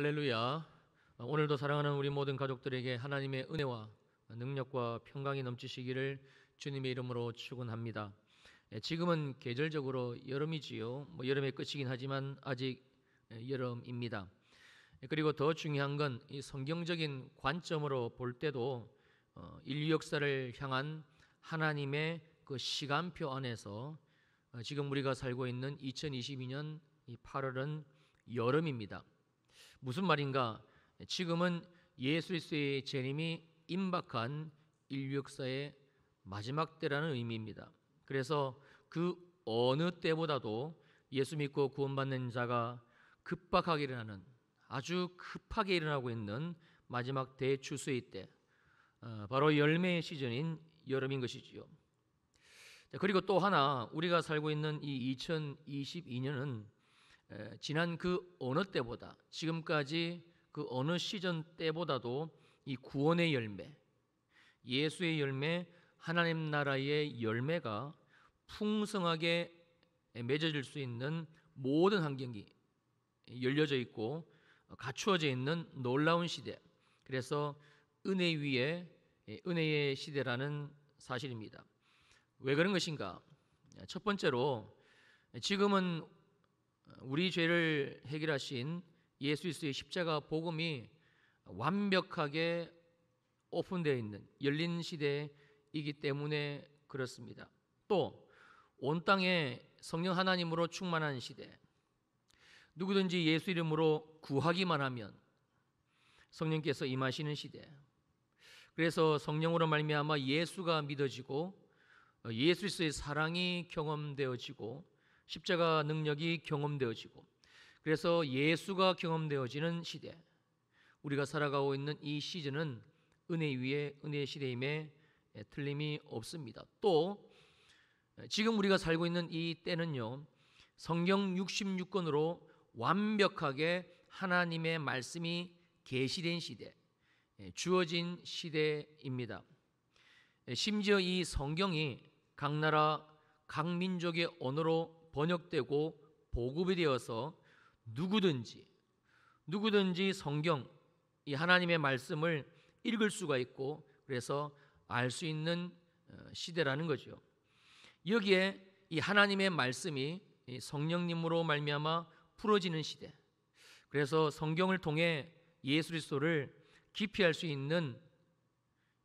할렐루야. 오늘도 사랑하는 우리 모든 가족들에게 하나님의 은혜와 능력과 평강이 넘치시기를 주님의 이름으로 축원합니다. 지금은 계절적으로 여름이지요. 여름의 끝이긴 하지만 아직 여름입니다. 그리고 더 중요한 건 이 성경적인 관점으로 볼 때도 인류 역사를 향한 하나님의 그 시간표 안에서 지금 우리가 살고 있는 2022년 8월은 여름입니다. 무슨 말인가? 지금은 예수 그리스도의 재림이 임박한 인류 역사의 마지막 때라는 의미입니다. 그래서 그 어느 때보다도 예수 믿고 구원받는 자가 급박하게 일어나는, 아주 급하게 일어나고 있는 마지막 대추수의 때, 바로 열매의 시즌인 여름인 것이지요. 그리고 또 하나, 우리가 살고 있는 이 2022년은 지난 그 어느 때보다, 지금까지 그 어느 시즌 때보다도 이 구원의 열매, 예수의 열매, 하나님 나라의 열매가 풍성하게 맺어질 수 있는 모든 환경이 열려져 있고 갖추어져 있는 놀라운 시대, 그래서 은혜 위에 은혜의 시대라는 사실입니다. 왜 그런 것인가? 첫 번째로, 지금은 우리 죄를 해결하신 예수 그리스도의 십자가 복음이 완벽하게 오픈되어 있는 열린 시대이기 때문에 그렇습니다. 또 온 땅에 성령 하나님으로 충만한 시대, 누구든지 예수 이름으로 구하기만 하면 성령께서 임하시는 시대, 그래서 성령으로 말미암아 예수가 믿어지고 예수 그리스도의 사랑이 경험되어지고 십자가 능력이 경험되어지고, 그래서 예수가 경험되어지는 시대, 우리가 살아가고 있는 이 시즌은 은혜 위에 은혜의 시대임에 틀림이 없습니다. 또 지금 우리가 살고 있는 이 때는요, 성경 66권으로 완벽하게 하나님의 말씀이 계시된 시대, 주어진 시대입니다. 심지어 이 성경이 각 나라, 각 민족의 언어로 번역되고 보급이 되어서 누구든지 성경, 이 하나님의 말씀을 읽을 수가 있고, 그래서 알 수 있는 시대라는 거죠. 여기에 이 하나님의 말씀이 성령님으로 말미암아 풀어지는 시대, 그래서 성경을 통해 예수 그리스도를 깊이 알 수 있는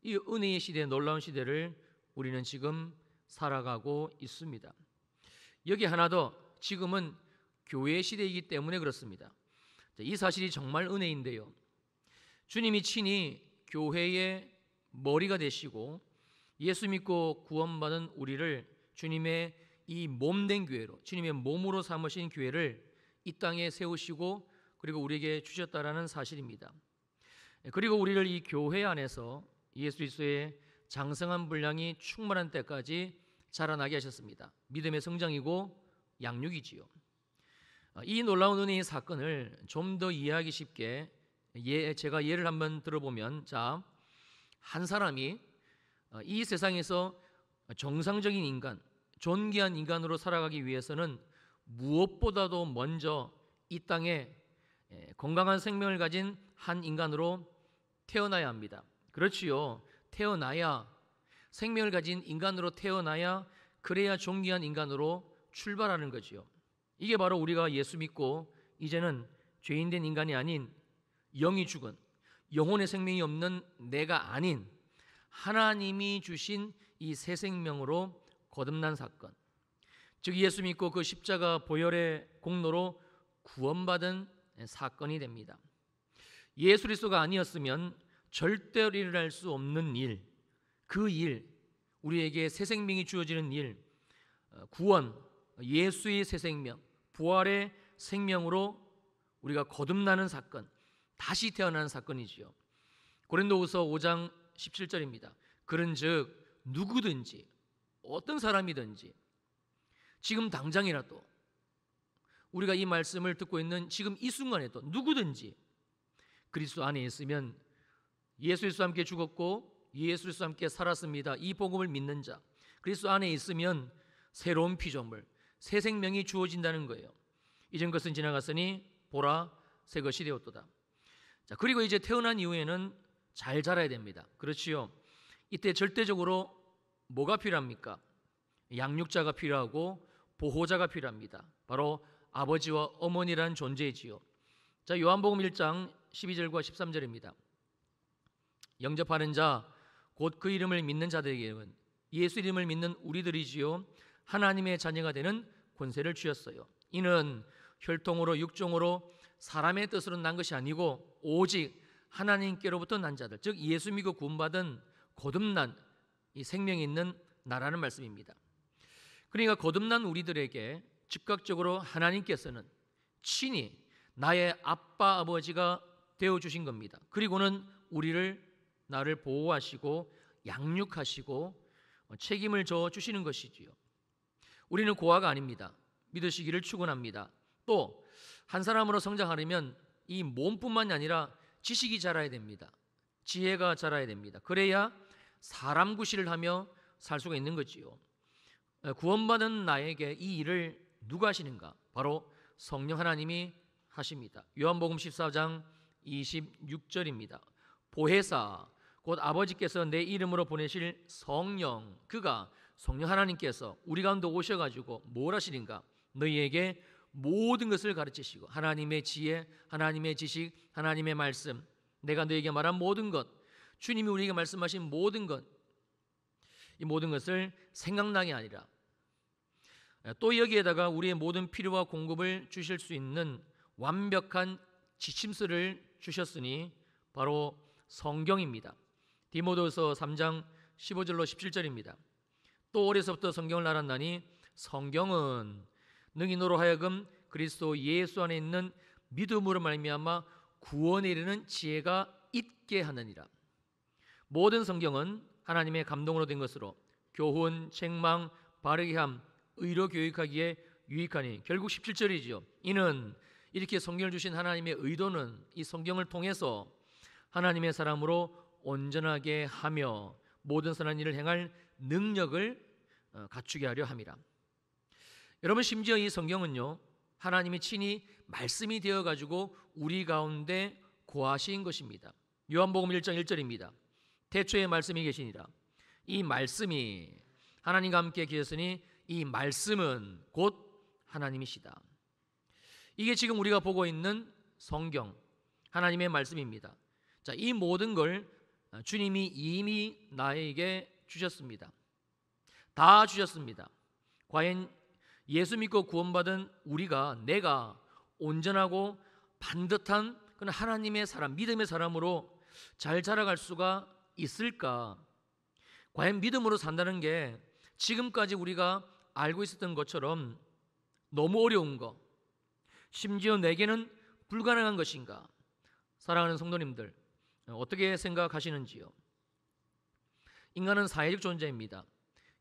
이 은혜의 시대, 놀라운 시대를 우리는 지금 살아가고 있습니다. 여기 하나 더, 지금은 교회 시대이기 때문에 그렇습니다. 이 사실이 정말 은혜인데요, 주님이 친히 교회의 머리가 되시고 예수 믿고 구원받은 우리를 주님의 이 몸된 교회로, 주님의 몸으로 삼으신 교회를 이 땅에 세우시고 그리고 우리에게 주셨다라는 사실입니다. 그리고 우리를 이 교회 안에서 예수 그리스도의 장성한 분량이 충만한 때까지 자라나게 하셨습니다. 믿음의 성장이고 양육이지요. 이 놀라운 은혜의 사건을 좀 더 이해하기 쉽게 제가 예를 한번 들어보면, 한 사람이 이 세상에서 정상적인 인간, 존귀한 인간으로 살아가기 위해서는 무엇보다도 먼저 이 땅에 건강한 생명을 가진 한 인간으로 태어나야 합니다. 그렇지요. 태어나야, 생명을 가진 인간으로 태어나야, 그래야 존귀한 인간으로 출발하는 거지요. 이게 바로 우리가 예수 믿고 이제는 죄인된 인간이 아닌, 영이 죽은, 영혼의 생명이 없는 내가 아닌 하나님이 주신 이 새 생명으로 거듭난 사건, 즉 예수 믿고 그 십자가 보혈의 공로로 구원받은 사건이 됩니다. 예수 그리스도가 아니었으면 절대로 일어날 수 없는 일, 그 일, 우리에게 새 생명이 주어지는 일, 구원, 예수의 새 생명, 부활의 생명으로 우리가 거듭나는 사건, 다시 태어나는 사건이지요. 고린도후서 5장 17절입니다. 그런즉 누구든지, 어떤 사람이든지 지금 당장이라도, 우리가 이 말씀을 듣고 있는 지금 이 순간에도 누구든지 그리스도 안에 있으면, 예수 그리스도와 함께 죽었고 예수 그리스도와 함께 살았습니다, 이 복음을 믿는 자, 그리스도 안에 있으면 새로운 피조물, 새 생명이 주어진다는 거예요. 이전 것은 지나갔으니 보라 새 것이 되었도다. 자, 그리고 이제 태어난 이후에는 잘 자라야 됩니다. 그렇지요. 이때 절대적으로 뭐가 필요합니까? 양육자가 필요하고 보호자가 필요합니다. 바로 아버지와 어머니라는 존재이지요. 자, 요한복음 1장 12절과 13절입니다. 영접하는 자 곧 그 이름을 믿는 자들에게는 예수 이름을 믿는 우리들이지요 하나님의 자녀가 되는 권세를 주셨어요. 이는 혈통으로 육종으로 사람의 뜻으로 난 것이 아니고 오직 하나님께로부터 난 자들, 즉 예수 믿고 구원받은 거듭난 이 생명이 있는 나라는 말씀입니다. 그러니까 거듭난 우리들에게 즉각적으로 하나님께서는 친히 나의 아빠 아버지가 되어주신 겁니다. 그리고는 나를 보호하시고 양육하시고 책임을 져 주시는 것이지요. 우리는 고아가 아닙니다. 믿으시기를 축원합니다. 또 한 사람으로 성장하려면 이 몸뿐만이 아니라 지식이 자라야 됩니다. 지혜가 자라야 됩니다. 그래야 사람 구실을 하며 살 수가 있는 거지요. 구원받은 나에게 이 일을 누가 하시는가? 바로 성령 하나님이 하십니다. 요한복음 14장 26절입니다. 보혜사 곧 아버지께서 내 이름으로 보내실 성령, 그가 성령 하나님께서 우리 가운데 오셔가지고 뭘 하시는가? 너희에게 모든 것을 가르치시고 하나님의 지혜, 하나님의 지식, 하나님의 말씀, 내가 너희에게 말한 모든 것, 주님이 우리에게 말씀하신 모든 것, 이 모든 것을 생각나게 아니라 또 여기에다가 우리의 모든 필요와 공급을 주실 수 있는 완벽한 지침서를 주셨으니 바로 성경입니다. 디모데후서 3장 15절로 17절입니다. 또 어려서부터 성경을 알았나니 성경은 능히 너로 하여금 그리스도 예수 안에 있는 믿음으로 말미암아 구원에 이르는 지혜가 있게 하느니라. 모든 성경은 하나님의 감동으로 된 것으로 교훈, 책망, 바르게 함, 의로 교육하기에 유익하니. 결국 17절이지요. 이는 이렇게 성경을 주신 하나님의 의도는 이 성경을 통해서 하나님의 사람으로 온전하게 하며 모든 선한 일을 행할 능력을 갖추게 하려 함이라. 여러분, 심지어 이 성경은요 하나님이 친히 말씀이 되어가지고 우리 가운데 거하신 것입니다. 요한복음 1장 1절입니다. 태초에 말씀이 계시니라. 이 말씀이 하나님과 함께 계셨으니 이 말씀은 곧 하나님이시다. 이게 지금 우리가 보고 있는 성경, 하나님의 말씀입니다. 자, 이 모든 걸 주님이 이미 나에게 주셨습니다. 다 주셨습니다. 과연 예수 믿고 구원받은 내가 온전하고 반듯한 그런 하나님의 사람, 믿음의 사람으로 잘 자라갈 수가 있을까? 과연 믿음으로 산다는 게 지금까지 우리가 알고 있었던 것처럼 너무 어려운 거, 심지어 내게는 불가능한 것인가? 사랑하는 성도님들, 어떻게 생각하시는지요? 인간은 사회적 존재입니다.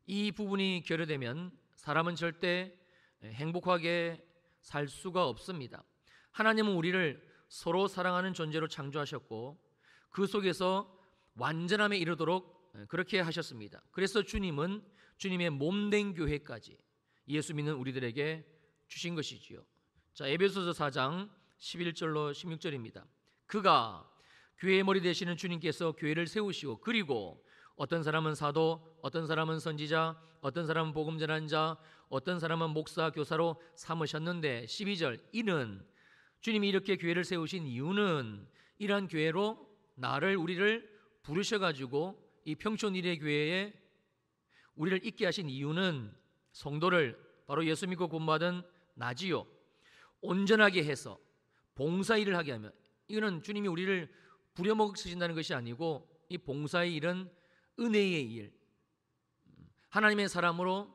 이 부분이 결여되면 사람은 절대 행복하게 살 수가 없습니다. 하나님은 우리를 서로 사랑하는 존재로 창조하셨고 그 속에서 완전함에 이르도록 그렇게 하셨습니다. 그래서 주님은 주님의 몸된 교회까지 예수 믿는 우리들에게 주신 것이지요. 자, 에베소서 4장 11절로 16절입니다. 그가 교회의 머리 되시는 주님께서 교회를 세우시고 그리고 어떤 사람은 사도, 어떤 사람은 선지자, 어떤 사람은 복음 전하는 자, 어떤 사람은 목사, 교사로 삼으셨는데 12절, 이는 주님이 이렇게 교회를 세우신 이유는 이러한 교회로 우리를 부르셔가지고 이 평촌 일의 교회에 우리를 있게 하신 이유는 성도를 바로 예수 믿고 구원받은 나지요 온전하게 해서 봉사일을 하게 하면, 이거는 주님이 우리를 부려먹으신다는 것이 아니고 이 봉사의 일은 은혜의 일, 하나님의 사람으로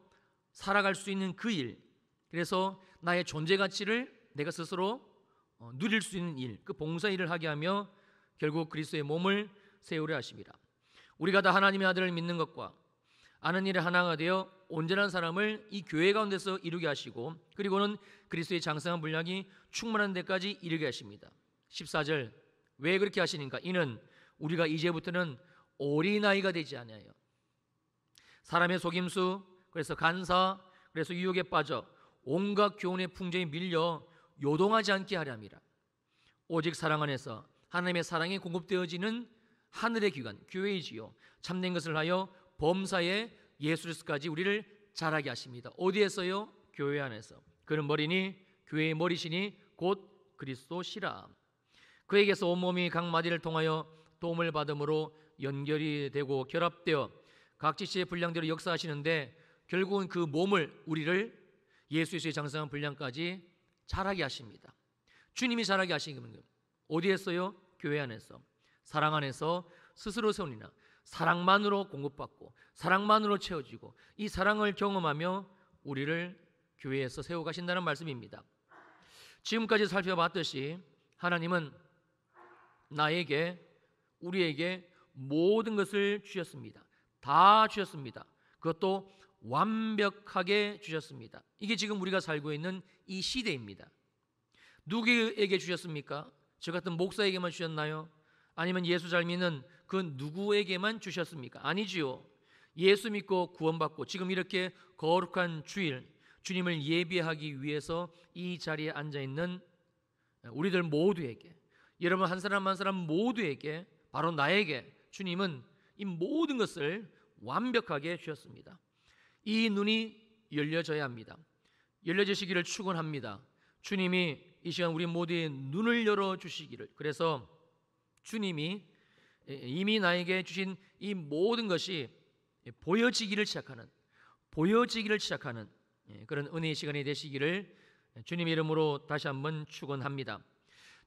살아갈 수 있는 그 일, 그래서 나의 존재 가치를 내가 스스로 누릴 수 있는 일, 그 봉사일을 하게 하며 결국 그리스도의 몸을 세우려 하십니다. 우리가 다 하나님의 아들을 믿는 것과 아는 일에 하나가 되어 온전한 사람을 이 교회 가운데서 이루게 하시고 그리고는 그리스도의 장성한 분량이 충만한 데까지 이르게 하십니다. 14절, 왜 그렇게 하시는가? 이는 우리가 이제부터는 어린아이가 되지 않아요. 사람의 속임수, 그래서 간사, 그래서 유혹에 빠져 온갖 교훈의 풍조에 밀려 요동하지 않게 하려 함이라. 오직 사랑 안에서 하나님의 사랑이 공급되어지는 하늘의 기관, 교회이지요. 참된 것을 하여 범사에 예수 그리스도까지 우리를 자라게 하십니다. 어디에서요? 교회 안에서. 그는 머리니 교회의 머리시니 곧 그리스도시라. 그에게서 온몸이 각 마디를 통하여 도움을 받음으로 연결이 되고 결합되어 각 지체의 분량대로 역사하시는데 결국은 그 몸을, 우리를 예수 그리스도의 장성한 분량까지 자라게 하십니다. 주님이 자라게 하시는 건 어디에서요? 교회 안에서. 사랑 안에서 스스로 세우니나 사랑만으로 공급받고 사랑만으로 채워지고 이 사랑을 경험하며 우리를 교회에서 세워가신다는 말씀입니다. 지금까지 살펴봤듯이 하나님은 나에게, 우리에게 모든 것을 주셨습니다. 다 주셨습니다. 그것도 완벽하게 주셨습니다. 이게 지금 우리가 살고 있는 이 시대입니다. 누구에게 주셨습니까? 저 같은 목사에게만 주셨나요? 아니면 예수 잘 믿는 그 누구에게만 주셨습니까? 아니지요. 예수 믿고 구원받고 지금 이렇게 거룩한 주일, 주님을 예배하기 위해서 이 자리에 앉아있는 우리들 모두에게, 여러분 한 사람 한 사람 모두에게, 바로 나에게 주님은 이 모든 것을 완벽하게 주셨습니다. 이 눈이 열려져야 합니다. 열려지시기를 축원합니다. 주님이 이 시간 우리 모두의 눈을 열어주시기를. 그래서 주님이 이미 나에게 주신 이 모든 것이 보여지기를 시작하는 그런 은혜의 시간이 되시기를 주님의 이름으로 다시 한번 축원합니다.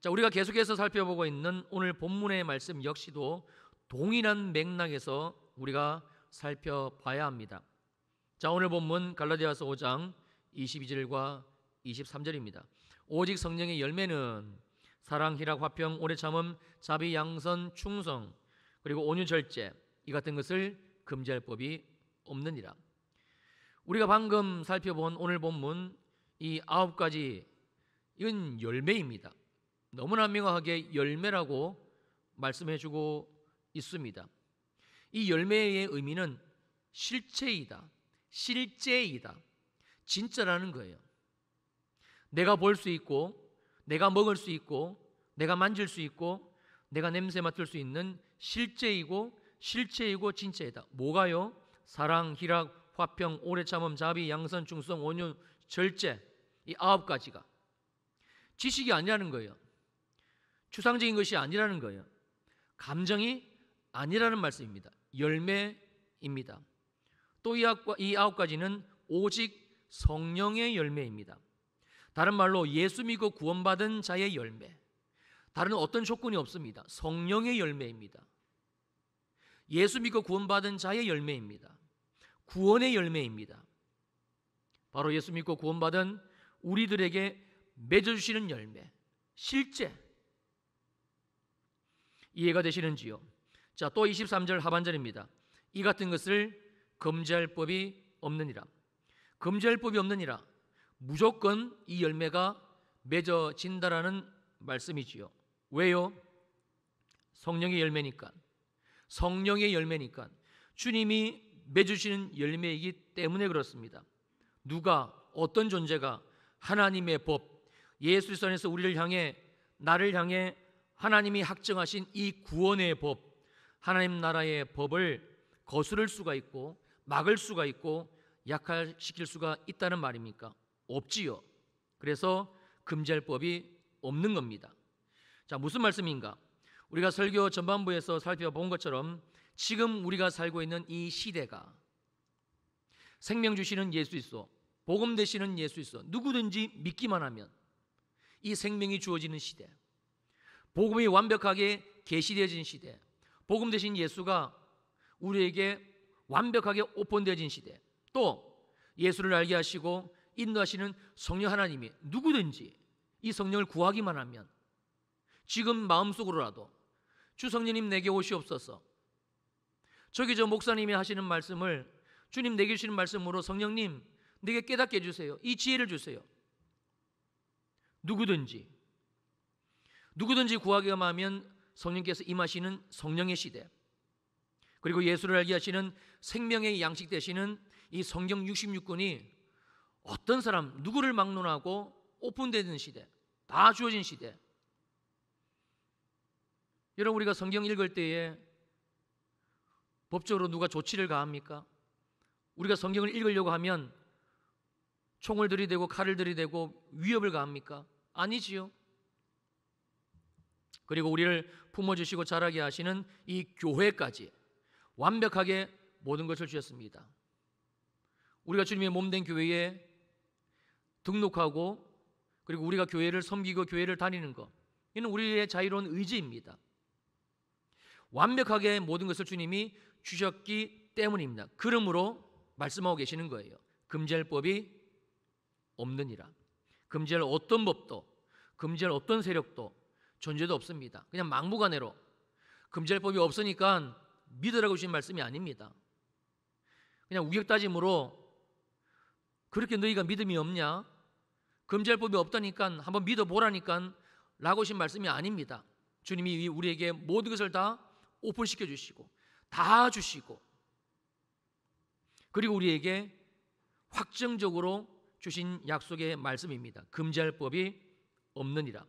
자, 우리가 계속해서 살펴보고 있는 오늘 본문의 말씀 역시도 동일한 맥락에서 우리가 살펴봐야 합니다. 자, 오늘 본문 갈라디아서 5장 22절과 23절입니다. 오직 성령의 열매는 사랑, 희락, 화평, 오래 참음, 자비, 양선, 충성, 그리고 온유, 절제, 이 같은 것을 금지할 법이 없느니라. 우리가 방금 살펴본 오늘 본문 이 9가지, 이건 열매입니다. 너무나 명확하게 열매라고 말씀해주고 있습니다. 이 열매의 의미는 실체이다, 진짜라는 거예요. 내가 볼 수 있고, 내가 먹을 수 있고, 내가 만질 수 있고, 내가 냄새 맡을 수 있는 실체이고 진짜이다. 뭐가요? 사랑, 희락, 화평, 오래 참음, 자비, 양선, 충성, 온유, 절제, 이 9가지가 지식이 아니라는 거예요. 추상적인 것이 아니라는 거예요. 감정이 아니라는 말씀입니다. 열매입니다. 또 이 9가지는 오직 성령의 열매입니다. 다른 말로 예수 믿고 구원받은 자의 열매, 다른 어떤 조건이 없습니다. 성령의 열매입니다. 예수 믿고 구원받은 자의 열매입니다. 구원의 열매입니다. 바로 예수 믿고 구원받은 우리들에게 맺어주시는 열매, 실제. 이해가 되시는지요? 자, 또 23절 하반절입니다. 이 같은 것을 금지할 법이 없느니라. 금지할 법이 없느니라. 무조건 이 열매가 맺어진다라는 말씀이지요. 왜요? 성령의 열매니까. 주님이 맺으시는 열매이기 때문에 그렇습니다. 누가, 어떤 존재가 하나님의 법, 예수 그리스도 안에서 우리를 향해, 나를 향해 하나님이 확정하신 이 구원의 법, 하나님 나라의 법을 거스를 수가 있고 막을 수가 있고 약화시킬 수가 있다는 말입니까? 없지요. 그래서 금지할 법이 없는 겁니다. 자, 무슨 말씀인가? 우리가 설교 전반부에서 살펴본 것처럼 지금 우리가 살고 있는 이 시대가 생명 주시는 예수 그리스도, 복음 되시는 예수 그리스도, 누구든지 믿기만 하면 이 생명이 주어지는 시대, 복음이 완벽하게 계시되어진 시대, 복음 되신 예수가 우리에게 완벽하게 오픈되어진 시대, 또 예수를 알게 하시고 인도하시는 성령 하나님이 누구든지 이 성령을 구하기만 하면 지금 마음속으로라도 주 성령님 내게 오시옵소서, 저기 저 목사님이 하시는 말씀을 주님 내게 주시는 말씀으로 성령님 내게 깨닫게 해주세요, 이 지혜를 주세요. 누구든지 구하기만 하면 성령께서 임하시는 성령의 시대, 그리고 예수를 알게 하시는 생명의 양식 되시는 이 성경 66권이 어떤 사람 누구를 막론하고 오픈되는 시대, 다 주어진 시대, 여러분, 우리가 성경 읽을 때에 법적으로 누가 조치를 가합니까? 우리가 성경을 읽으려고 하면 총을 들이대고 칼을 들이대고 위협을 가합니까? 아니지요. 그리고 우리를 품어주시고 자라게 하시는 이 교회까지 완벽하게 모든 것을 주셨습니다. 우리가 주님의 몸된 교회에 등록하고 그리고 우리가 교회를 섬기고 교회를 다니는 것, 이는 우리의 자유로운 의지입니다. 완벽하게 모든 것을 주님이 주셨기 때문입니다. 그러므로 말씀하고 계시는 거예요. 금지할 법이 없느니라. 금지할 어떤 법도, 금지할 어떤 세력도 존재도 없습니다. 그냥 막무가내로 금지할 법이 없으니까 믿으라고 주신 말씀이 아닙니다. 그냥 우격다짐으로 그렇게 너희가 믿음이 없냐? 금지할 법이 없다니까 한번 믿어보라니까 라고 하신 말씀이 아닙니다. 주님이 우리에게 모든 것을 다 오픈시켜 주시고 다 주시고 그리고 우리에게 확정적으로 주신 약속의 말씀입니다. 금지할 법이 없느니라.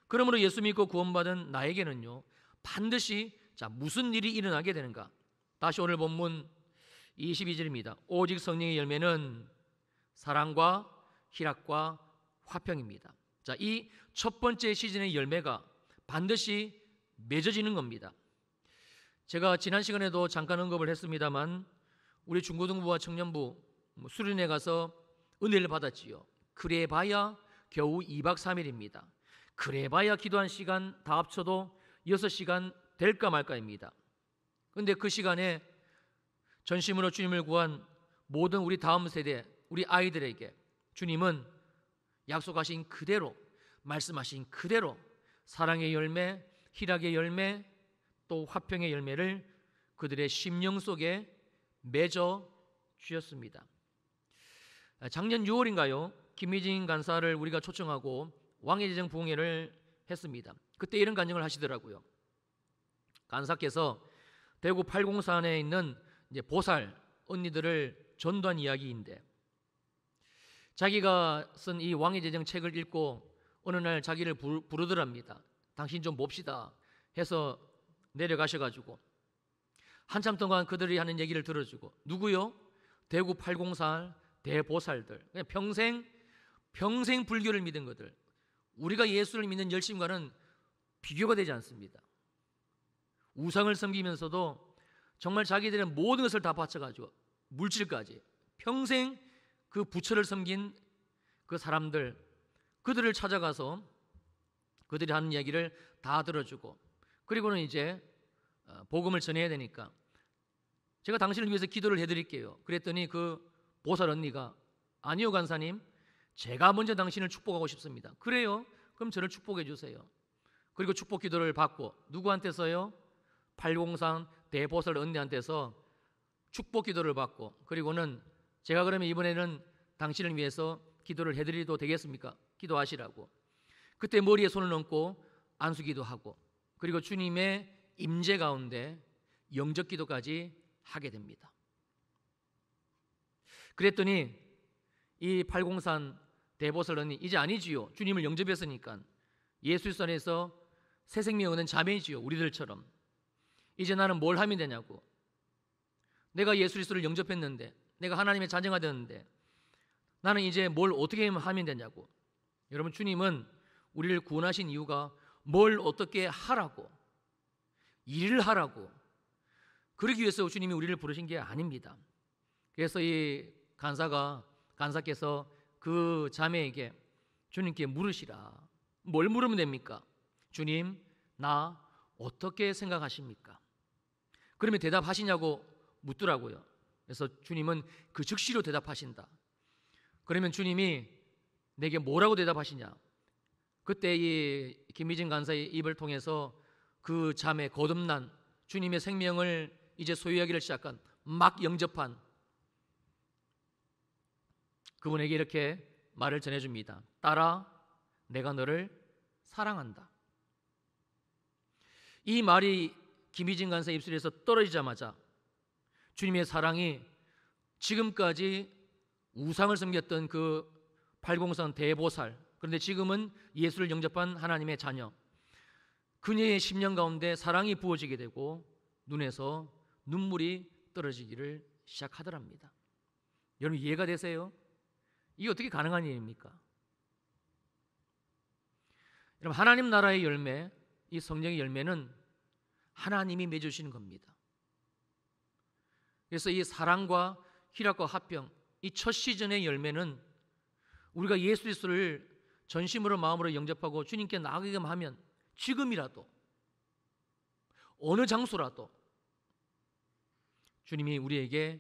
그러므로 예수 믿고 구원받은 나에게는요, 반드시 무슨 일이 일어나게 되는가? 다시 오늘 본문 22절입니다. 오직 성령의 열매는 사랑과 희락과 화평입니다. 이 첫 번째 시즌의 열매가 반드시 맺어지는 겁니다. 제가 지난 시간에도 잠깐 언급을 했습니다만 우리 중고등부와 청년부 수련회 가서 은혜를 받았지요. 그래봐야 겨우 2박 3일입니다. 그래봐야 기도한 시간 다 합쳐도 6시간 될까 말까입니다. 그런데 그 시간에 전심으로 주님을 구한 모든 우리 다음 세대, 우리 아이들에게 주님은 약속하신 그대로, 말씀하신 그대로 사랑의 열매, 희락의 열매, 또 화평의 열매를 그들의 심령 속에 맺어 주셨습니다. 작년 6월인가요? 김미진 간사를 우리가 초청하고 왕의제정 부흥회를 했습니다. 그때 이런 간증을 하시더라고요. 간사께서 대구 804안에 있는 보살 언니들을 전도한 이야기인데, 자기가 쓴 이 왕의제정 책을 읽고 어느 날 자기를 부르더랍니다. 당신 좀 봅시다 해서 내려가셔가지고 한참 동안 그들이 하는 얘기를 들어주고, 누구요? 대구 804 대보살들, 평생 불교를 믿은 것들, 우리가 예수를 믿는 열심과는 비교가 되지 않습니다. 우상을 섬기면서도 정말 자기들의 모든 것을 다 바쳐가지고 물질까지 평생 그 부처를 섬긴 그 사람들, 그들을 찾아가서 그들이 하는 얘기를 다 들어주고, 그리고는 이제 복음을 전해야 되니까 제가 당신을 위해서 기도를 해드릴게요. 그랬더니 그 보살 언니가, 아니요 간사님, 제가 먼저 당신을 축복하고 싶습니다. 그래요? 그럼 저를 축복해 주세요. 그리고 축복 기도를 받고, 누구한테서요? 803 대보살 언니한테서 축복 기도를 받고, 그리고는 제가 그러면 이번에는 당신을 위해서 기도를 해드려도 되겠습니까? 기도하시라고. 그때 머리에 손을 얹고 안수기도 하고, 그리고 주님의 임재 가운데 영접 기도까지 하게 됩니다. 그랬더니 이 803 대보살 언니, 이제 아니지요. 주님을 영접했으니까 예수 안에서 새 생명 얻는 자매이지요. 우리들처럼. 이제 나는 뭘 하면 되냐고. 내가 예수 그리스도를 영접했는데, 내가 하나님의 자녀가 되었는데 나는 이제 뭘 어떻게 하면 되냐고. 여러분, 주님은 우리를 구원하신 이유가 뭘 어떻게 하라고, 일을 하라고, 그러기 위해서 주님이 우리를 부르신 게 아닙니다. 그래서 이 간사께서 그 자매에게 주님께 물으시라. 뭘 물으면 됩니까? 주님, 나 어떻게 생각하십니까? 그러면 대답하시냐고 묻더라고요. 그래서 주님은 그 즉시로 대답하신다. 그러면 주님이 내게 뭐라고 대답하시냐? 그때 이 김미진 간사의 입을 통해서 그 자매, 거듭난 주님의 생명을 이제 소유하기를 시작한, 막 영접한 그분에게 이렇게 말을 전해줍니다. 딸아, 내가 너를 사랑한다. 이 말이 김희진 간사 입술에서 떨어지자마자 주님의 사랑이 지금까지 우상을 섬겼던 그 803 대보살, 그런데 지금은 예수를 영접한 하나님의 자녀, 그녀의 심령 가운데 사랑이 부어지게 되고 눈에서 눈물이 떨어지기를 시작하더랍니다. 여러분 이해가 되세요? 이게 어떻게 가능한 일입니까? 여러분 하나님 나라의 열매, 이 성령의 열매는 하나님이 맺으시는 겁니다. 그래서 이 사랑과 희락과 화평, 이 첫 시즌의 열매는 우리가 예수 그리스도를 전심으로 마음으로 영접하고 주님께 나아가게끔 하면 지금이라도 어느 장소라도 주님이 우리에게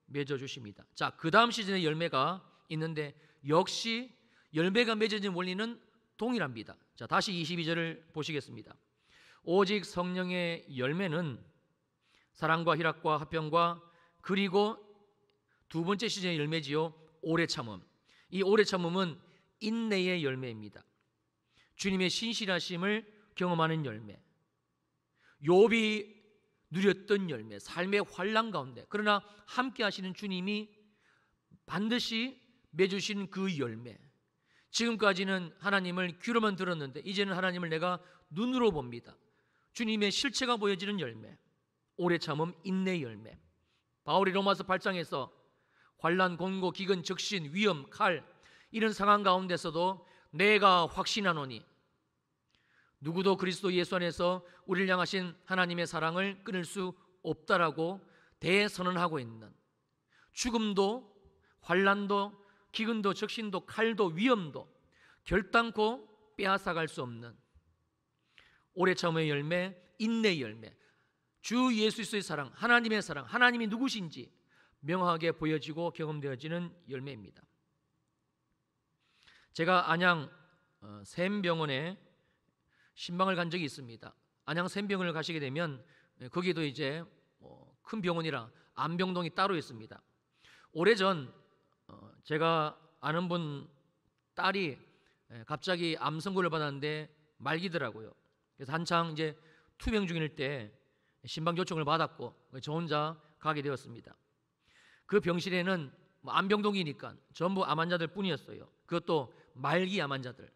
맺어주십니다. 자, 그 다음 시즌의 열매가 있는데 역시 열매가 맺어진 원리는 동일합니다. 자, 다시 22절을 보시겠습니다. 오직 성령의 열매는 사랑과 희락과 화평과 그리고 두 번째 시즌의 열매지요, 오래 참음. 이 오래 참음은 인내의 열매입니다. 주님의 신실하심을 경험하는 열매, 욥이 누렸던 열매, 삶의 환난 가운데 그러나 함께 하시는 주님이 반드시 맺으신 그 열매. 지금까지는 하나님을 귀로만 들었는데 이제는 하나님을 내가 눈으로 봅니다. 주님의 실체가 보여지는 열매, 오래 참음 인내의 열매. 바울이 로마서 8장에서 환난, 곤고, 기근, 적신, 위험, 칼 이런 상황 가운데서도 내가 확신하노니 누구도 그리스도 예수 안에서 우리를 향하신 하나님의 사랑을 끊을 수 없다라고 대선언하고 있는, 죽음도 환난도 기근도 적신도 칼도 위험도 결단코 빼앗아갈 수 없는 오래 참음의 열매, 인내의 열매, 주 예수 그리스도의 사랑, 하나님의 사랑, 하나님이 누구신지 명확하게 보여지고 경험되어지는 열매입니다. 제가 안양 샘병원에 신방을 간 적이 있습니다. 안양 샘병원을 가시게 되면 거기도 이제 큰 병원이라 안병동이 따로 있습니다. 오래전 제가 아는 분 딸이 갑자기 암 선고를 받았는데 말기더라고요. 그래서 한창 이제 투병 중일 때 신방 요청을 받았고 저 혼자 가게 되었습니다. 그 병실에는 암병동이니까 전부 암 환자들 뿐이었어요. 그것도 말기 암 환자들.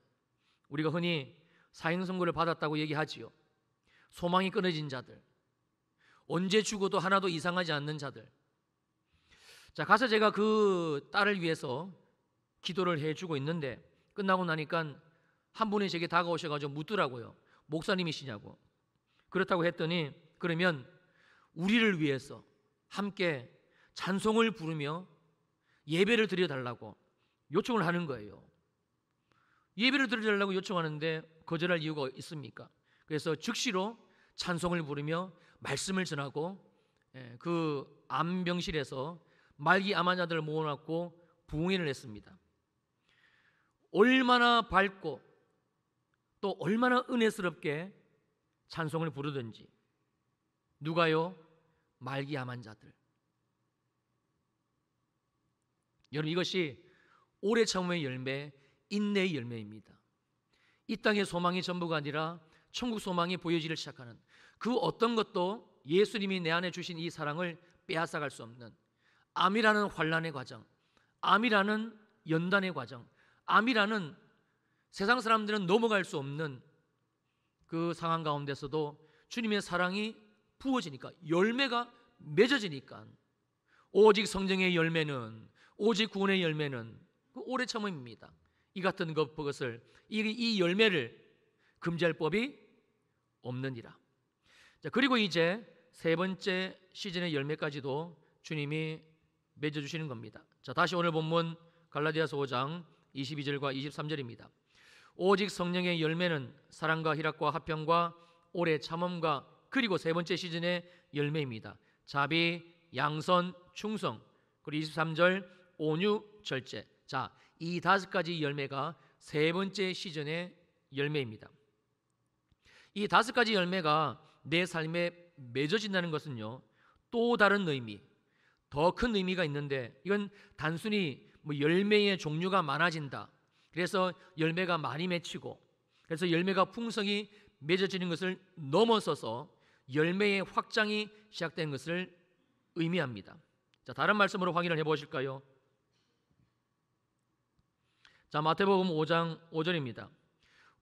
우리가 흔히 사형 선고를 받았다고 얘기하지요. 소망이 끊어진 자들, 언제 죽어도 하나도 이상하지 않는 자들. 자, 가서 제가 그 딸을 위해서 기도를 해주고 있는데 끝나고 나니까 한 분이 제게 다가오셔가지고 묻더라고요. 목사님이시냐고. 그렇다고 했더니 그러면 우리를 위해서 함께 찬송을 부르며 예배를 드려달라고 요청을 하는 거예요. 예배를 드려달라고 요청하는데 거절할 이유가 있습니까? 그래서 즉시로 찬송을 부르며 말씀을 전하고 그 암병실에서 말기 암 환자들을 모아놓고 부흥회를 했습니다. 얼마나 밝고 또 얼마나 은혜스럽게 찬송을 부르든지. 누가요? 말기 암 환자들. 여러분 이것이 오래 참음의 열매, 인내의 열매입니다. 이 땅의 소망이 전부가 아니라 천국 소망이 보여지기 시작하는 그 어떤 것도 예수님이 내 안에 주신 이 사랑을 빼앗아갈 수 없는 암이라는 환난의 과정, 암이라는 연단의 과정, 암이라는 세상 사람들은 넘어갈 수 없는 그 상황 가운데서도 주님의 사랑이 부어지니까, 열매가 맺어지니까, 오직 성령의 열매는, 오직 구원의 열매는 그 오래 참음입니다. 이 같은 것을, 이 열매를 금지할 법이 없느니라. 자, 그리고 이제 세 번째 시즌의 열매까지도 주님이 맺어주시는 겁니다. 자, 다시 오늘 본문 갈라디아서 5장 22절과 23절입니다. 오직 성령의 열매는 사랑과 희락과 화평과 오래 참음과 그리고 세 번째 시즌의 열매입니다. 자비, 양선, 충성, 그리고 23절 온유, 절제. 자, 이 다섯 가지 열매가 세 번째 시즌의 열매입니다. 이 다섯 가지 열매가 내 삶에 맺어진다는 것은요, 또 다른 의미, 더 큰 의미가 있는데, 이건 단순히 열매의 종류가 많아진다, 그래서 열매가 많이 맺히고 그래서 열매가 풍성히 맺어지는 것을 넘어서서 열매의 확장이 시작된 것을 의미합니다. 자, 다른 말씀으로 확인을 해보실까요? 자, 마태복음 5장 5절입니다.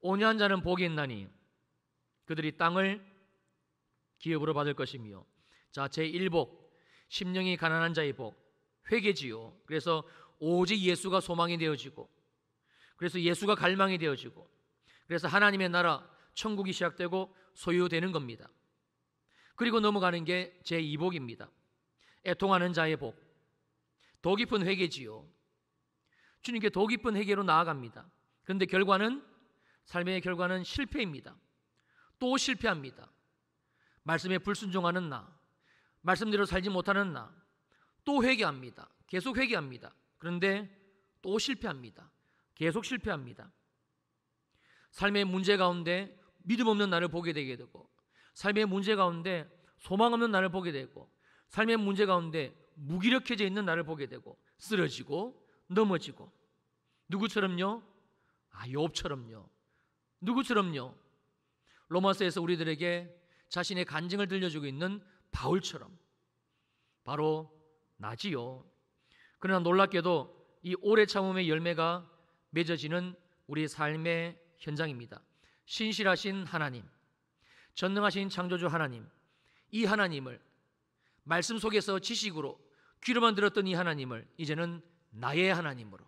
온유한 자는 복이 있나니 그들이 땅을 기업으로 받을 것이며, 자, 제1복, 심령이 가난한 자의 복, 회개지요. 그래서 오직 예수가 소망이 되어지고, 그래서 예수가 갈망이 되어지고, 그래서 하나님의 나라 천국이 시작되고 소유되는 겁니다. 그리고 넘어가는 게 제2복입니다. 애통하는 자의 복, 더 깊은 회개지요. 주님께 더 깊은 회개로 나아갑니다. 그런데 삶의 결과는 실패입니다. 또 실패합니다. 말씀에 불순종하는 나, 말씀대로 살지 못하는 나, 또 회개합니다. 계속 회개합니다. 그런데 또 실패합니다. 계속 실패합니다. 삶의 문제 가운데 믿음 없는 나를 보게 되게 되고, 삶의 문제 가운데 소망 없는 나를 보게 되고, 삶의 문제 가운데 무기력해져 있는 나를 보게 되고, 쓰러지고 넘어지고. 누구처럼요? 욥처럼요. 누구처럼요? 로마서에서 우리들에게 자신의 간증을 들려주고 있는 바울처럼, 바로 나지요. 그러나 놀랍게도 이 오래 참음의 열매가 맺어지는 우리 삶의 현장입니다. 신실하신 하나님, 전능하신 창조주 하나님, 이 하나님을 말씀 속에서 지식으로 귀로만 들었던 이 하나님을 이제는 나의 하나님으로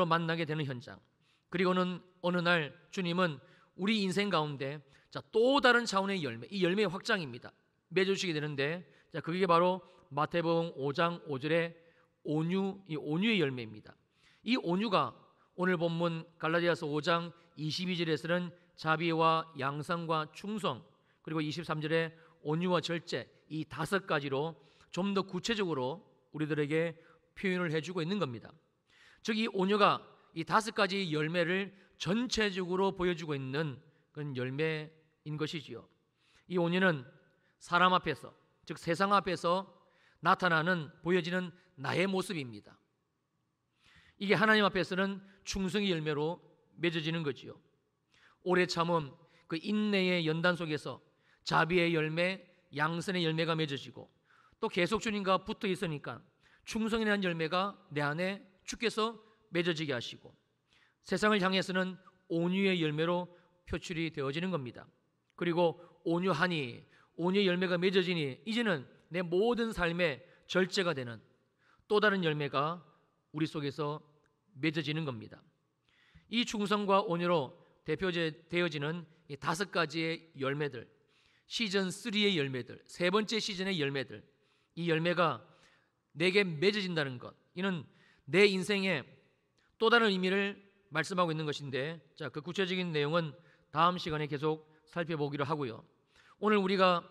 만나게 되는 현장. 그리고는 어느 날 주님은 우리 인생 가운데 또 다른 차원의 열매, 이 열매의 확장입니다. 맺어주시게 되는데, 그게 바로 마태복음 5장 5절의 이 온유의 열매입니다. 이 온유가 오늘 본문 갈라디아서 5장 22절에서는 자비와 양선과 충성, 그리고 23절에 온유와 절제, 이 5가지로 좀 더 구체적으로 우리들에게 표현을 해주고 있는 겁니다. 즉, 이 온유가 이 5가지 열매를 전체적으로 보여주고 있는 그런 열매인 것이지요. 이 온유는 사람 앞에서, 즉 세상 앞에서 나타나는, 보여지는 나의 모습입니다. 이게 하나님 앞에서는 충성의 열매로 맺어지는 거지요. 오래 참음, 그 인내의 연단 속에서 자비의 열매, 양선의 열매가 맺어지고, 또 계속 주님과 붙어 있으니까 충성이라는 열매가 내 안에 주께서 맺어지게 하시고, 세상을 향해서는 온유의 열매로 표출이 되어지는 겁니다. 그리고 온유하니, 온유의 열매가 맺어지니 이제는 내 모든 삶의 절제가 되는 또 다른 열매가 우리 속에서 맺어지는 겁니다. 이 충성과 온유로 대표되어지는 이 5가지의 열매들, 시즌 3의 열매들, 3번째 시즌의 열매들, 이 열매가 내게 맺어진다는 것, 이는 내 인생의 또 다른 의미를 말씀하고 있는 것인데, 그 구체적인 내용은 다음 시간에 계속 살펴보기로 하고요. 오늘 우리가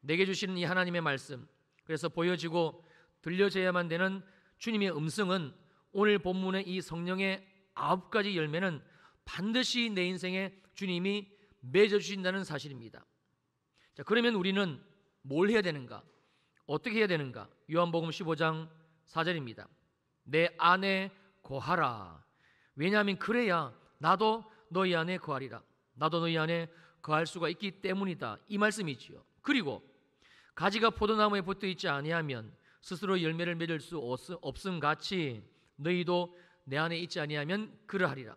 내게 주시는 이 하나님의 말씀, 그래서 보여지고 들려져야만 되는 주님의 음성은, 오늘 본문의 이 성령의 9가지 열매는 반드시 내 인생에 주님이 맺어주신다는 사실입니다. 그러면 우리는 뭘 해야 되는가? 어떻게 해야 되는가? 요한복음 15장 4절입니다. 내 안에 거하라. 왜냐하면 그래야 나도 너희 안에 거하리라. 나도 너희 안에 거할 수가 있기 때문이다. 이 말씀이지요. 그리고 가지가 포도나무에 붙어 있지 아니하면 스스로 열매를 맺을 수 없음 같이 너희도 내 안에 있지 아니하면 그러하리라.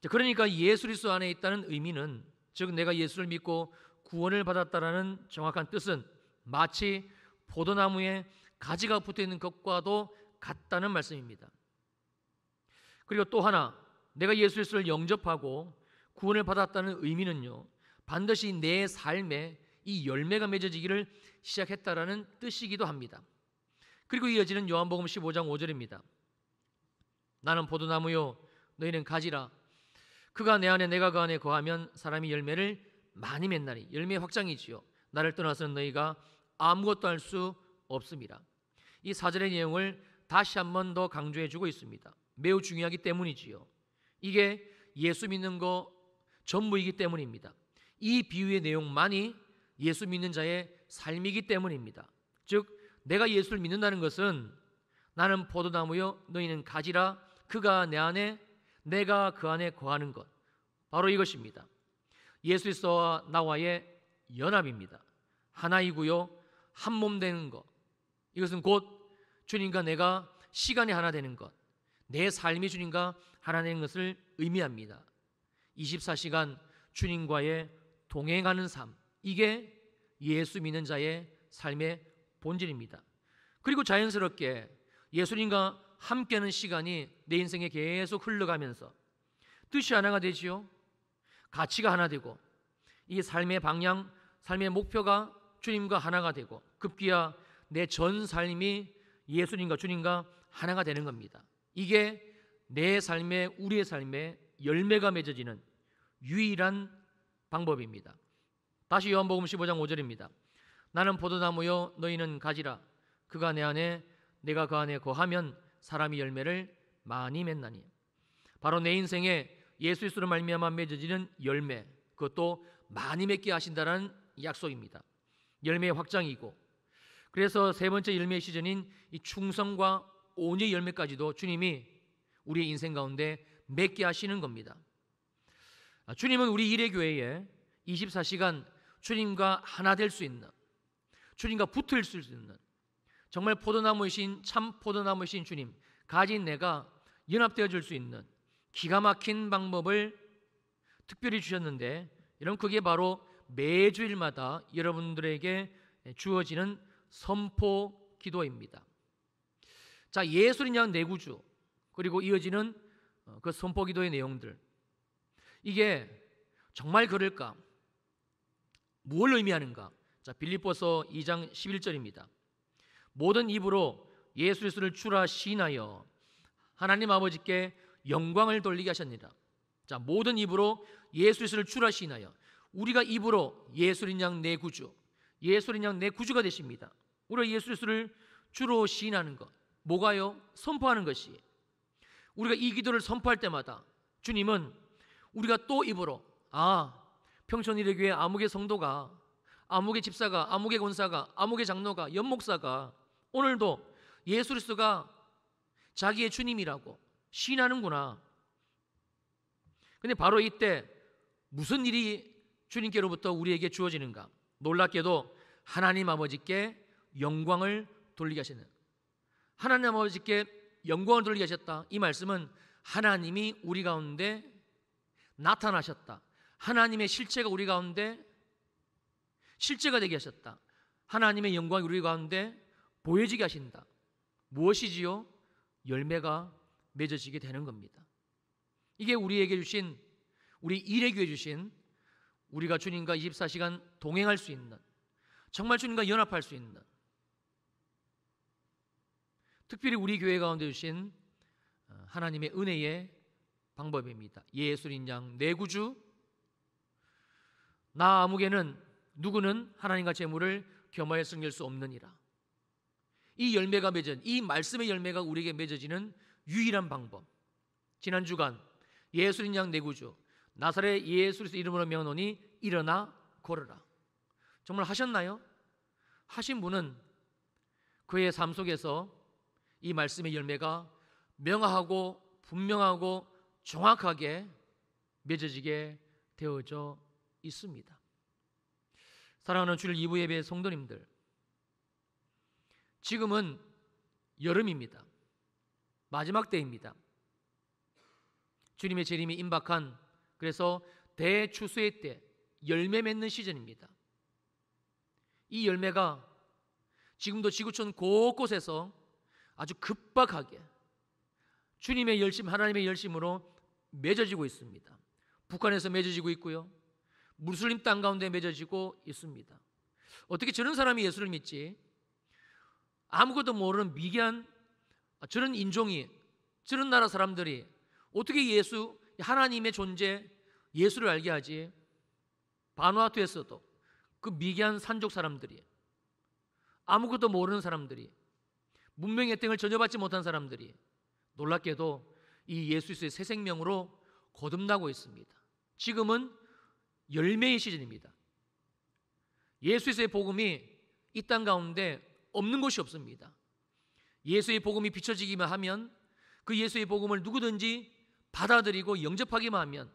그러니까 예수 그리스도 안에 있다는 의미는, 즉 내가 예수를 믿고 구원을 받았다라는 정확한 뜻은 마치 포도나무에 가지가 붙어 있는 것과도 같다는 말씀입니다. 그리고 또 하나, 내가 예수 그리스도를 영접하고 구원을 받았다는 의미는요, 반드시 내 삶에 이 열매가 맺어지기를 시작했다라는 뜻이기도 합니다. 그리고 이어지는 요한복음 15장 5절입니다. 나는 포도나무요 너희는 가지라. 그가 내 안에 내가 그 안에 거하면 사람이 열매를 많이 맺나니. 열매의 확장이지요. 나를 떠나서는 너희가 아무것도 할 수 없습니다. 이 4절의 내용을 다시 한 번 더 강조해 주고 있습니다. 매우 중요하기 때문이지요. 이게 예수 믿는 거 전부이기 때문입니다. 이 비유의 내용만이 예수 믿는 자의 삶이기 때문입니다. 즉 내가 예수를 믿는다는 것은 나는 포도나무요 너희는 가지라. 그가 내 안에 내가 그 안에 거하는 것, 바로 이것입니다. 예수 그리스도와 나와의 연합입니다. 하나이고요 한 몸 되는 것, 이것은 곧 주님과 내가 시간이 하나 되는 것, 내 삶이 주님과 하나 되는 것을 의미합니다. 24시간 주님과의 동행하는 삶, 이게 예수 믿는 자의 삶의 본질입니다. 그리고 자연스럽게 예수님과 함께하는 시간이 내 인생에 계속 흘러가면서 뜻이 하나가 되지요. 가치가 하나 되고 이 삶의 방향, 삶의 목표가 주님과 하나가 되고 급기야 내 전 삶이 예수님과 주님과 하나가 되는 겁니다. 이게 내 삶의, 우리의 삶에 열매가 맺어지는 유일한 방법입니다. 다시 요한복음 15장 5절입니다. 나는 포도나무요 너희는 가지라. 그가 내 안에 내가 그 안에 거하면 사람이 열매를 많이 맺나니. 바로 내 인생에 예수 그리스도로 말미암아 맺어지는 열매, 그것도 많이 맺게 하신다는 약속입니다. 열매의 확장이고, 그래서 세 번째 열매의 시즌인 이 충성과 온유의 열매까지도 주님이 우리의 인생 가운데 맺게 하시는 겁니다. 주님은 우리 일회교회에 24시간 주님과 하나 될 수 있는, 주님과 붙을 수 있는 정말 포도나무이신, 참 포도나무이신 주님, 가진 내가 연합되어 줄 수 있는 기가 막힌 방법을 특별히 주셨는데, 여러분 그게 바로 매주일마다 여러분들에게 주어지는 선포 기도입니다. 자, 예수를 향한 내구주, 그리고 이어지는 그 선포 기도의 내용들, 이게 정말 그럴까? 무엇을 의미하는가? 자, 빌립보서 2장 11절입니다. 모든 입으로 예수 그리스도를 주라 시인하여 하나님 아버지께 영광을 돌리게 하셨느니라. 자, 모든 입으로 예수 그리스도를 주라 시인하여, 우리가 입으로 예수를 향한 내 구주, 예수를 향한 내 구주가 되십니다. 우리가 예수 그리스도를 주로 시인하는 것, 뭐가요? 선포하는 것이. 우리가 이 기도를 선포할 때마다 주님은 우리가 또 입으로, 평촌일회교회 아무개 성도가, 아무개 집사가, 아무개 권사가, 아무개 장로가, 연목사가 오늘도 예수 그리스도가 자기의 주님이라고 시인하는구나. 근데 바로 이때 무슨 일이 주님께로부터 우리에게 주어지는가? 놀랍게도 하나님 아버지께 영광을 돌리게 하시는, 하나님 아버지께 영광을 돌리게 하셨다. 이 말씀은 하나님이 우리 가운데 나타나셨다. 하나님의 실체가 우리 가운데 실제가 되게 하셨다. 하나님의 영광이 우리 가운데 보여지게 하신다. 무엇이지요? 열매가 맺어지게 되는 겁니다. 이게 우리에게 주신, 우리 일회교회 주신, 우리가 주님과 24시간 동행할 수 있는, 정말 주님과 연합할 수 있는, 특별히 우리 교회 가운데 주신 하나님의 은혜의 방법입니다. 예수님 양 내 구주, 나 아무개는 누구는 하나님과 재물을 겸하여 섬길 수 없느니라. 이 열매가 맺은, 이 말씀의 열매가 우리에게 맺어지는 유일한 방법. 지난 주간 예수님 양 내 구주, 나사렛 예수 그리스도 이름으로 명하노니 일어나 걸으라. 정말 하셨나요? 하신 분은 그의 삶 속에서 이 말씀의 열매가 명확하고 분명하고 정확하게 맺어지게 되어져 있습니다. 사랑하는 주일 2부 예배 성도님들, 지금은 여름입니다. 마지막 때입니다. 주님의 재림이 임박한, 그래서 대추수의 때, 열매 맺는 시즌입니다. 이 열매가 지금도 지구촌 곳곳에서 아주 급박하게 주님의 열심, 하나님의 열심으로 맺어지고 있습니다. 북한에서 맺어지고 있고요, 무슬림 땅 가운데 맺어지고 있습니다. 어떻게 저런 사람이 예수를 믿지? 아무것도 모르는 미개한 저런 인종이, 저런 나라 사람들이 어떻게 예수, 하나님의 존재, 예수를 알게 하지? 바누아투에서도 그 미개한 산족 사람들이, 아무것도 모르는 사람들이, 문명의 혜택을 전혀 받지 못한 사람들이 놀랍게도 이 예수 그리스도의 새 생명으로 거듭나고 있습니다. 지금은 열매의 시즌입니다. 예수 그리스도의 복음이 이 땅 가운데 없는 곳이 없습니다. 예수의 복음이 비춰지기만 하면, 그 예수의 복음을 누구든지 받아들이고 영접하기만 하면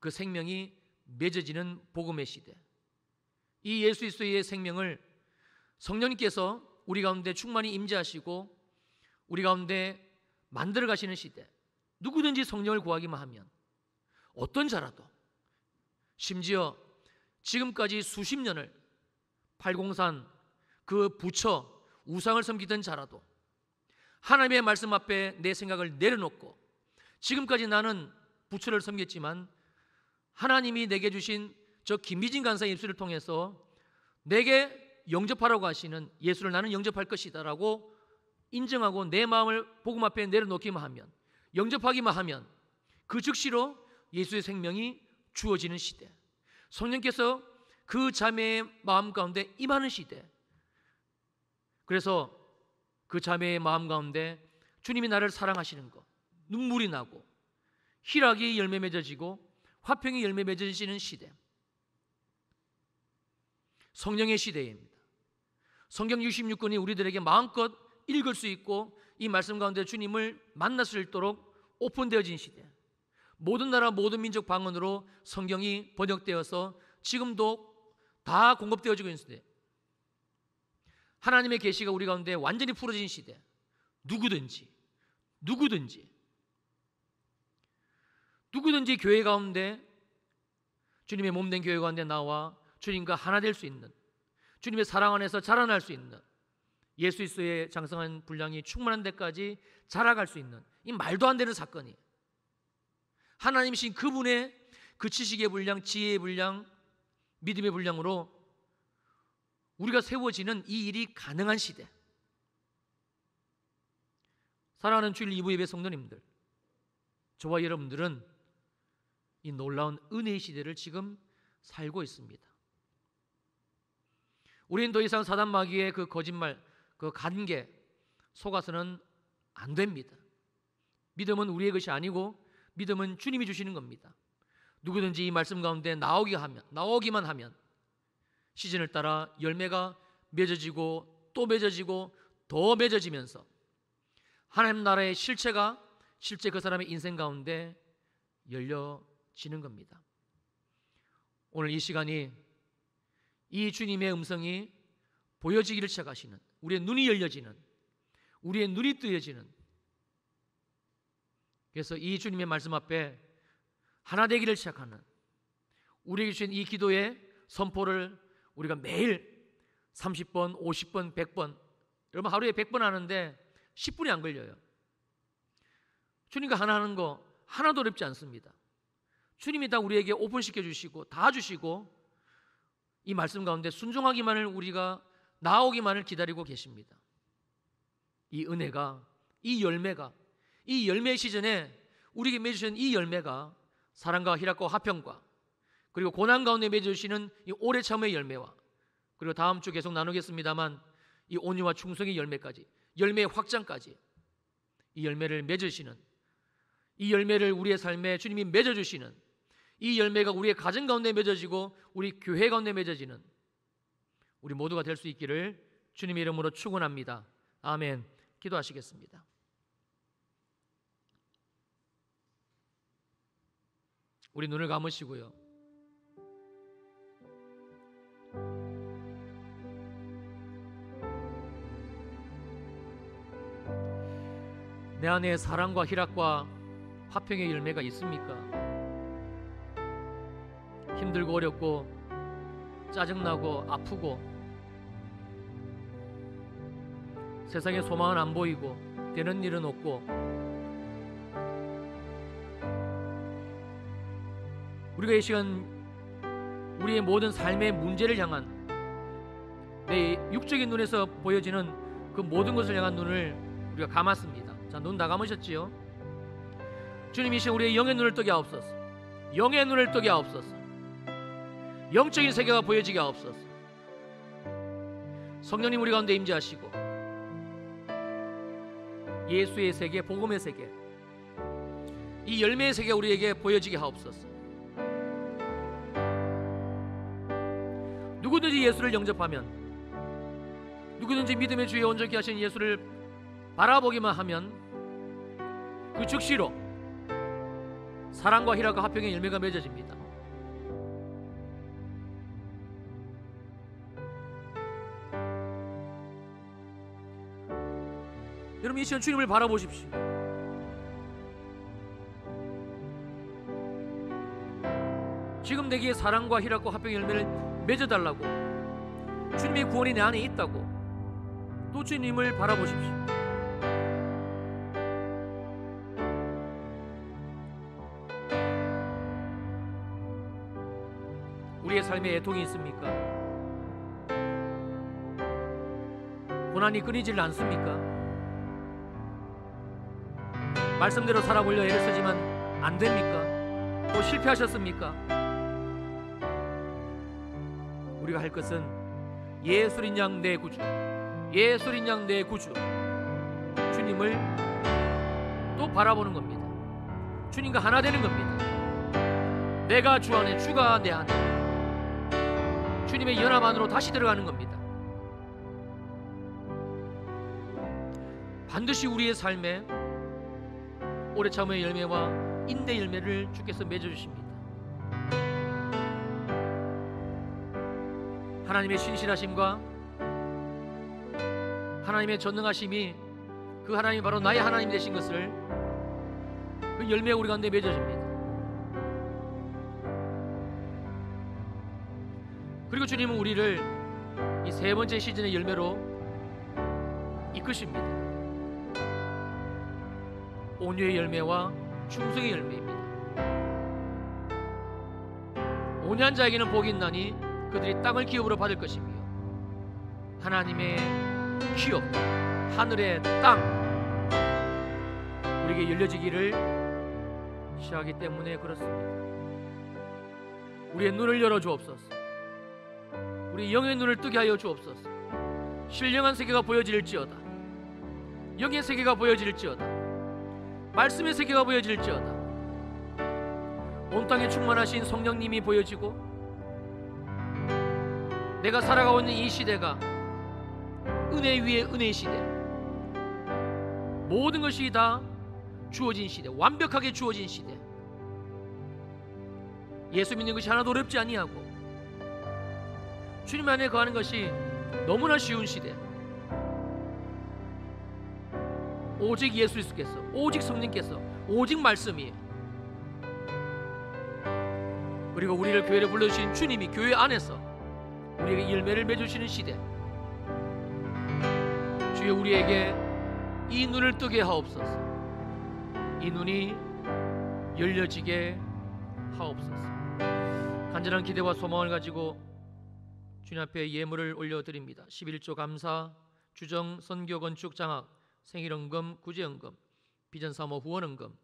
그 생명이 맺어지는 복음의 시대. 이 예수 그리스도의 생명을 성령님께서 우리 가운데 충만히 임재하시고 우리 가운데 만들어 가시는 시대. 누구든지 성령을 구하기만 하면, 어떤 자라도 심지어 지금까지 수십 년을 팔공산 그 부처 우상을 섬기던 자라도 하나님의 말씀 앞에 내 생각을 내려놓고 지금까지 나는 부처를 섬겼지만 하나님이 내게 주신 저 김미진 간사의 입술을 통해서 내게 영접하라고 하시는 예수를 나는 영접할 것이다 라고 인정하고 내 마음을 복음 앞에 내려놓기만 하면, 영접하기만 하면 그 즉시로 예수의 생명이 주어지는 시대, 성령께서 그 자매의 마음 가운데 임하는 시대. 그래서 그 자매의 마음 가운데 주님이 나를 사랑하시는 것, 눈물이 나고 희락이 열매 맺어지고 화평이 열매 맺어지는 시대, 성령의 시대입니다. 성경 66권이 우리들에게 마음껏 읽을 수 있고 이 말씀 가운데 주님을 만날 수 있도록 오픈되어진 시대, 모든 나라 모든 민족 방언으로 성경이 번역되어서 지금도 다 공급되어지고 있는 시대, 하나님의 계시가 우리 가운데 완전히 풀어진 시대. 누구든지 교회 가운데, 주님의 몸된 교회 가운데 나와 주님과 하나 될 수 있는, 주님의 사랑 안에서 자라날 수 있는, 예수 그리스도의 장성한 분량이 충만한 데까지 자라갈 수 있는 이 말도 안 되는 사건이 하나님이신 그분의 그 지식의 분량, 지혜의 분량, 믿음의 분량으로 우리가 세워지는 이 일이 가능한 시대. 사랑하는 주일 2부 예배 성도님들, 저와 여러분들은 이 놀라운 은혜의 시대를 지금 살고 있습니다. 우리는 더 이상 사단 마귀의 그 거짓말, 그 간계 속아서는 안 됩니다. 믿음은 우리의 것이 아니고 믿음은 주님이 주시는 겁니다. 누구든지 이 말씀 가운데 나오기만 하면 시즌을 따라 열매가 맺어지고 또 맺어지고 더 맺어지면서 하나님 나라의 실체가 실제 그 사람의 인생 가운데 열려지는 겁니다. 오늘 이 시간이 이 주님의 음성이 보여지기를 시작하시는, 우리의 눈이 열려지는, 우리의 눈이 뜨여지는, 그래서 이 주님의 말씀 앞에 하나 되기를 시작하는, 우리에게 주신 이 기도의 선포를 우리가 매일 30번, 50번, 100번, 여러분 하루에 100번 하는데 10분이 안 걸려요. 주님과 하나 하는 거 하나도 어렵지 않습니다. 주님이 다 우리에게 오픈시켜 주시고 다 주시고 이 말씀 가운데 순종하기만을, 우리가 나오기만을 기다리고 계십니다. 이 은혜가, 이 열매가, 이 열매 시즌에 우리에게 맺으신 이 열매가 사랑과 희락과 화평과 그리고 고난 가운데 맺어주시는 이 오래 참의 열매와, 그리고 다음 주 계속 나누겠습니다만 이 온유와 충성의 열매까지, 열매의 확장까지 이 열매를 맺으시는, 이 열매를 우리의 삶에 주님이 맺어주시는, 이 열매가 우리의 가정 가운데 맺어지고 우리 교회 가운데 맺어지는 우리 모두가 될 수 있기를 주님의 이름으로 축원합니다. 아멘. 기도하시겠습니다. 우리 눈을 감으시고요. 내 안에 사랑과 희락과 화평의 열매가 있습니까? 힘들고 어렵고 짜증나고 아프고 세상에 소망은 안 보이고 되는 일은 없고 우리가 이 시간 우리의 모든 삶의 문제를 향한, 내 육적인 눈에서 보여지는 그 모든 것을 향한 눈을 우리가 감았습니다. 자, 눈 다 감으셨지요? 주님 이 시간 우리의 영의 눈을 뜨게 하옵소서. 영의 눈을 뜨게 하옵소서. 영적인 세계가 보여지게 하옵소서. 성령님 우리 가운데 임재하시고 예수의 세계, 복음의 세계, 이 열매의 세계가 우리에게 보여지게 하옵소서. 누구든지 예수를 영접하면, 누구든지 믿음의 주에 온전케 하신 예수를 바라보기만 하면 그 즉시로 사랑과 희락과 화평의 열매가 맺어집니다. 여러분 이 시간 주님을 바라보십시오. 지금 내게 사랑과 희락과 화평의 열매를 맺어달라고, 주님의 구원이 내 안에 있다고 또 주님을 바라보십시오. 우리의 삶에 애통이 있습니까? 고난이 끊이질 않습니까? 말씀대로 살아보려 애를 쓰지만 안 됩니까? 또 실패하셨습니까? 우리가 할 것은 예수린 양 내 구주, 예수린 양 내 구주, 주님을 또 바라보는 겁니다. 주님과 하나 되는 겁니다. 내가 주 안에, 주가 내 안에, 주님의 연합 안으로 다시 들어가는 겁니다. 반드시 우리의 삶에 오래 참음의 열매와 인내 열매를 주께서 맺어주십니다. 하나님의 신실하심과 하나님의 전능하심이, 그 하나님이 바로 나의 하나님 되신 것을, 그 열매가 우리 가운데 맺어집니다. 그리고 주님은 우리를 이 세 번째 시즌의 열매로 이끄십니다. 온유의 열매와 충성의 열매입니다. 온유한 자에게는 복이 있나니 그들이 땅을 기업으로 받을 것이며, 하나님의 기업, 하늘의 땅 우리에게 열려지기를 시작하기 때문에 그렇습니다. 우리의 눈을 열어 주옵소서. 우리 영의 눈을 뜨게 하여 주옵소서. 신령한 세계가 보여질지어다. 영의 세계가 보여질지어다. 말씀의 세계가 보여질지어다. 온 땅에 충만하신 성령님이 보여지고, 내가 살아가고 있는 이 시대가 은혜 위에 은혜의 시대, 모든 것이 다 주어진 시대, 완벽하게 주어진 시대, 예수 믿는 것이 하나도 어렵지 아니하고 주님 안에 거하는 것이 너무나 쉬운 시대, 오직 예수께서, 오직 성령께서, 오직 말씀이, 그리고 우리를 교회를 불러주신 주님이 교회 안에서 우리에게 열매를 맺으시는 시대, 주여 우리에게 이 눈을 뜨게 하옵소서. 이 눈이 열려지게 하옵소서. 간절한 기대와 소망을 가지고 주님 앞에 예물을 올려드립니다. 11조 감사, 주정, 선교, 건축, 장학, 생일헌금, 구제헌금, 비전사모 후원헌금,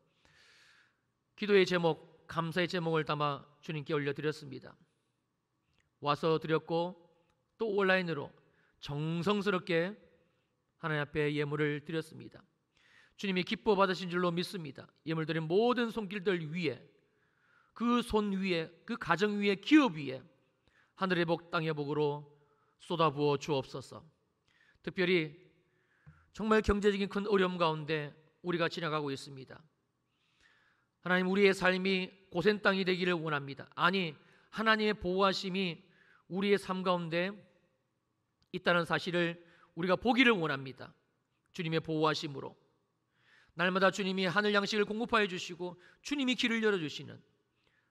기도의 제목, 감사의 제목을 담아 주님께 올려드렸습니다. 와서 드렸고 또 온라인으로 정성스럽게 하나님 앞에 예물을 드렸습니다. 주님이 기뻐 받으신 줄로 믿습니다. 예물 드린 모든 손길들 위에, 그 손 위에, 그 가정 위에, 기업 위에 하늘의 복 땅의 복으로 쏟아부어 주옵소서. 특별히 정말 경제적인 큰 어려움 가운데 우리가 지나가고 있습니다. 하나님, 우리의 삶이 고센 땅이 되기를 원합니다. 아니, 하나님의 보호하심이 우리의 삶 가운데 있다는 사실을 우리가 보기를 원합니다. 주님의 보호하심으로 날마다 주님이 하늘 양식을 공급하여 주시고 주님이 길을 열어주시는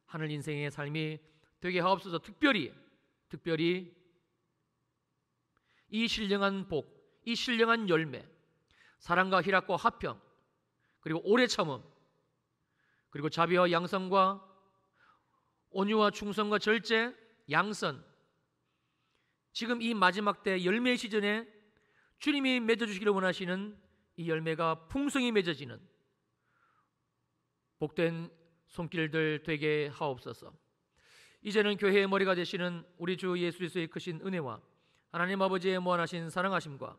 하늘 인생의 삶이 되게 하옵소서. 특별히 이 신령한 복, 이 신령한 열매, 사랑과 희락과 화평, 그리고 오래 참음, 그리고 자비와 양선과 온유와 충성과 절제, 양선, 지금 이 마지막 때 열매 시즌에 주님이 맺어주시기를 원하시는 이 열매가 풍성히 맺어지는 복된 손길들 되게 하옵소서. 이제는 교회의 머리가 되시는 우리 주 예수 그리스도의 크신 은혜와 하나님 아버지의 무한하신 사랑하심과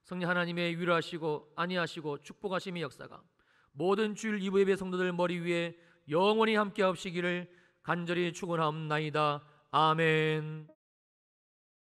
성령 하나님의 위로하시고 안위하시고 축복하심의 역사가 모든 주일 2부 예배 성도들 머리 위에 영원히 함께 하시기를 간절히 축원하옵나이다. 아멘.